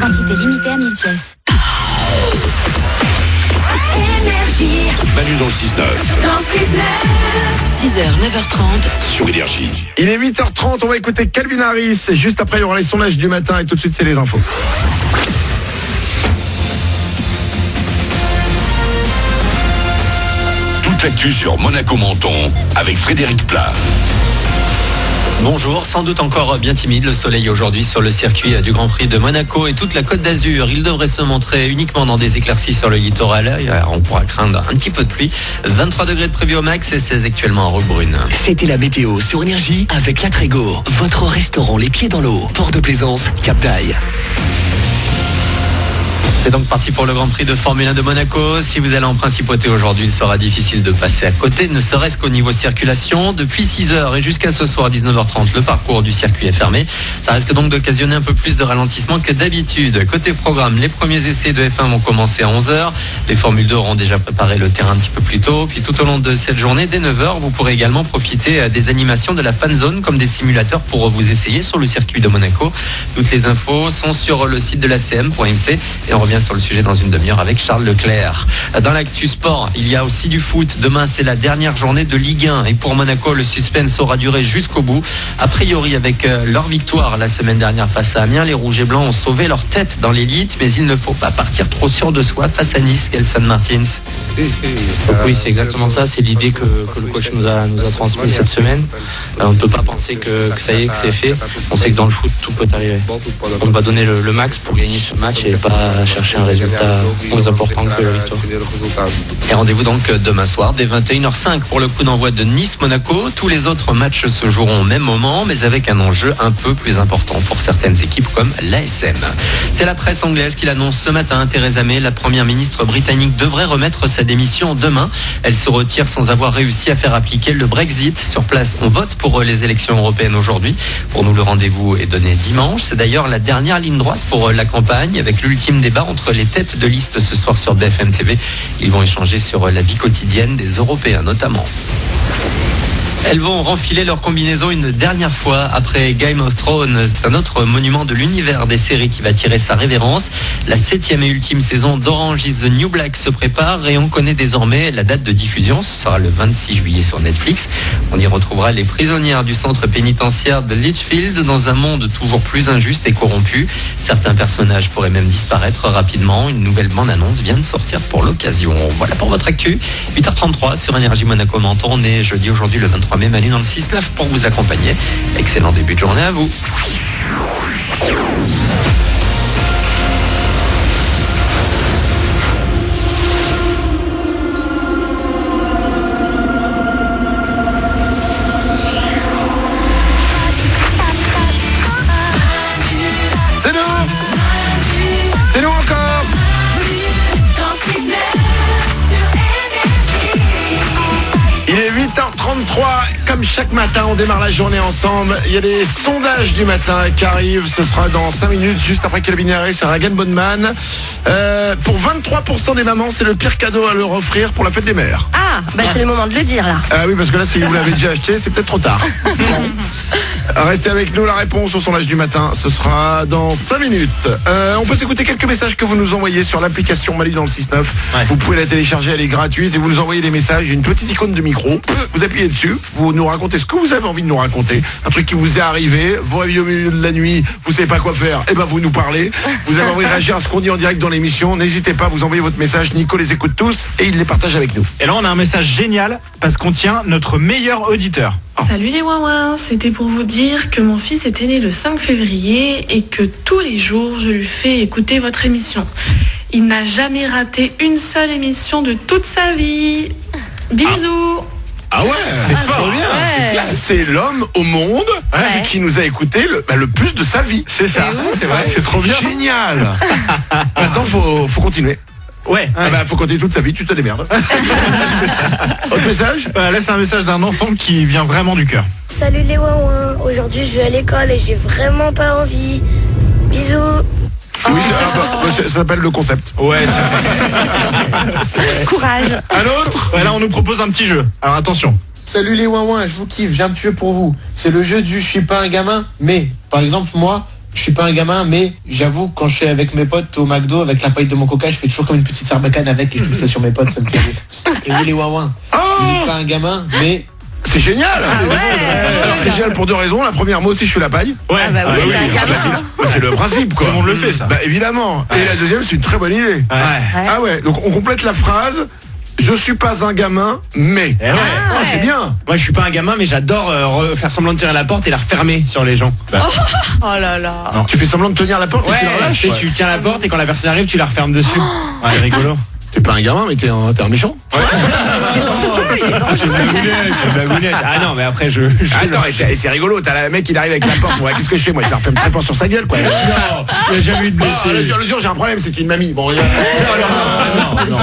Quantité limitée à 1000 pièces. Manu dans le 6-9. Dans 6h, 9h30 sur Énergie. Il est 8h30, on va écouter Calvin Harris. Juste après, il y aura les sondages du matin et tout de suite, c'est les infos. Toute l'actu sur Monaco-Menton avec Frédéric Plat. Bonjour, sans doute encore bien timide le soleil aujourd'hui sur le circuit du Grand Prix de Monaco et toute la Côte d'Azur. Il devrait se montrer uniquement dans des éclaircies sur le littoral. On pourra craindre un petit peu de pluie. 23 degrés de prévu au max et 16 actuellement en Roquebrune. C'était la météo sur Énergie avec La Trégo, votre restaurant les pieds dans l'eau. Port de Plaisance, Cap d'Aille. C'est donc parti pour le Grand Prix de Formule 1 de Monaco. Si vous allez en principauté aujourd'hui, il sera difficile de passer à côté, ne serait-ce qu'au niveau circulation. Depuis 6h et jusqu'à ce soir 19h30, le parcours du circuit est fermé. Ça risque donc d'occasionner un peu plus de ralentissement que d'habitude. Côté programme, les premiers essais de F1 vont commencer à 11h. Les Formule 2 auront déjà préparé le terrain un petit peu plus tôt. Puis tout au long de cette journée, dès 9h, vous pourrez également profiter des animations de la fan zone comme des simulateurs pour vous essayer sur le circuit de Monaco. Toutes les infos sont sur le site de l'ACM.mc et on revient sur le sujet dans une demi-heure avec Charles Leclerc. Dans l'actu sport, il y a aussi du foot. Demain, c'est la dernière journée de Ligue 1 et pour Monaco, le suspense aura duré jusqu'au bout. A priori, avec leur victoire la semaine dernière face à Amiens, les Rouges et Blancs ont sauvé leur tête dans l'élite, mais il ne faut pas partir trop sûr de soi face à Nice. Gelson Martins. Oui, c'est exactement ça. C'est l'idée que le coach nous a transmis cette semaine. On ne peut pas penser que ça y est, que c'est fait. On sait que dans le foot, tout peut arriver. On va donner le max pour gagner ce match et pas chercher un résultat moins important que la victoire. Et rendez-vous donc demain soir dès 21h05 pour le coup d'envoi de Nice-Monaco. Tous les autres matchs se joueront au même moment, mais avec un enjeu un peu plus important pour certaines équipes comme l'ASM. C'est la presse anglaise qui l'annonce ce matin. Theresa May, la première ministre britannique, devrait remettre sa démission demain. Elle se retire sans avoir réussi à faire appliquer le Brexit. Sur place, on vote pour les élections européennes aujourd'hui. Pour nous, le rendez-vous est donné dimanche. C'est d'ailleurs la dernière ligne droite pour la campagne, avec l'ultime débat entre les têtes de liste ce soir sur BFM TV. Ils vont échanger sur la vie quotidienne des Européens notamment. Elles vont renfiler leur combinaison une dernière fois après Game of Thrones. C'est un autre monument de l'univers des séries qui va tirer sa révérence. La 7e et ultime saison d'Orange is the New Black se prépare et on connaît désormais la date de diffusion. Ce sera le 26 juillet sur Netflix. On y retrouvera les prisonnières du centre pénitentiaire de Litchfield dans un monde toujours plus injuste et corrompu. Certains personnages pourraient même disparaître rapidement. Une nouvelle bande-annonce vient de sortir pour l'occasion. Voilà pour votre actu. 8h33 sur Énergie Monaco-Menton. On est jeudi aujourd'hui le 23 mai. Manu dans le 6-9 pour vous accompagner. Excellent début de journée à vous. C'est nous encore. Il est 8h33, comme chaque matin, on démarre la journée ensemble. Il y a les sondages du matin qui arrivent, ce sera dans 5 minutes, juste après Calvin Harris et Ragan Bonman. Pour 23% des mamans, c'est le pire cadeau à leur offrir pour la fête des mères. Ah, bah c'est le moment de le dire là. Ah oui, parce que là, si vous l'avez déjà acheté, c'est peut-être trop tard. Restez avec nous, la réponse au sondage du matin, ce sera dans 5 minutes. On peut s'écouter quelques messages que vous nous envoyez sur l'application Mali dans le 6-9. Ouais. Vous pouvez la télécharger, elle est gratuite et vous nous envoyez des messages, il y a une petite icône de micro. Vous appuyez dessus, vous nous racontez ce que vous avez envie de nous raconter, un truc qui vous est arrivé, vous réveillez au milieu de la nuit, vous savez pas quoi faire, et ben vous nous parlez, vous avez envie de réagir à ce qu'on dit en direct dans l'émission, n'hésitez pas, vous envoyez votre message, Nico les écoute tous et il les partage avec nous. Et là on a un message génial parce qu'on tient notre meilleur auditeur. Salut les ouin-ouin, c'était pour vous dire que mon fils était né le 5 février et que tous les jours je lui fais écouter votre émission. Il n'a jamais raté une seule émission de toute sa vie. Bisous. Ah ouais, c'est fort, bien, c'est classe. C'est l'homme au monde qui nous a écouté le plus de sa vie. C'est ça, c'est vrai, c'est trop bien. Génial. Maintenant, faut continuer. Ouais. Ah bah, faut compter toute sa vie, tu te démerdes. Autre message Là, c'est un message d'un enfant qui vient vraiment du cœur. Salut les ouin-ouin, aujourd'hui je vais à l'école et j'ai vraiment pas envie. Bisous. Oui, ça s'appelle le concept. Ouais, c'est ça. Courage. Un autre Là, on nous propose un petit jeu. Alors attention. Salut les ouin-ouin, je vous kiffe, j'ai un petit jeu pour vous. C'est le jeu du je suis pas un gamin, mais par exemple moi, Je suis pas un gamin, mais j'avoue, quand je suis avec mes potes au McDo, avec la paille de mon coca, je fais toujours comme une petite sarbacane avec et je fais ça sur mes potes, ça me fait rire. Et oui, les ouin-ouin. Vous n'êtes pas un gamin, mais... C'est génial. Alors c'est génial pour deux raisons. La première, moi aussi je fais la paille. Ouais. Ah bah oui, c'est le principe quoi. Tout le monde le fait ça. Bah évidemment. Et la deuxième, c'est une très bonne idée. Ouais. Ah ouais, donc on complète la phrase. Je suis pas un gamin, mais. C'est bien. Moi je suis pas un gamin, mais j'adore faire semblant de tirer la porte et la refermer sur les gens. Oh là là. Non, tu fais semblant de tenir la porte et tu la relâches. Tu tiens la porte et quand la personne arrive, tu la refermes dessus. Ouais, rigolo. T'es pas un gamin, mais t'es un méchant. Ouais. C'est une blagounette. Ah non, mais après je... Attends, et c'est rigolo. T'as le mec, il arrive avec la porte. Ouais, qu'est-ce que je fais moi? Je la referme très fort sur sa gueule quoi. Non, il n'y a jamais eu de blessé. Le jour j'ai un problème, c'est une mamie. Bon, regarde. Non.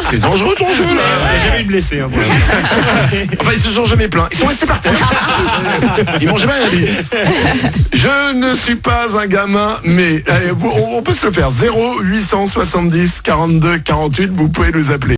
C'est dangereux ton jeu là. Il n'y a jamais eu de blessé. Hein, enfin, ils se sont jamais plaints. Ils sont restés par terre. Ils m'ont jamais rien dit. Je ne suis pas un gamin, mais allez, on peut se le faire. 0870 42 48, vous pouvez nous appeler.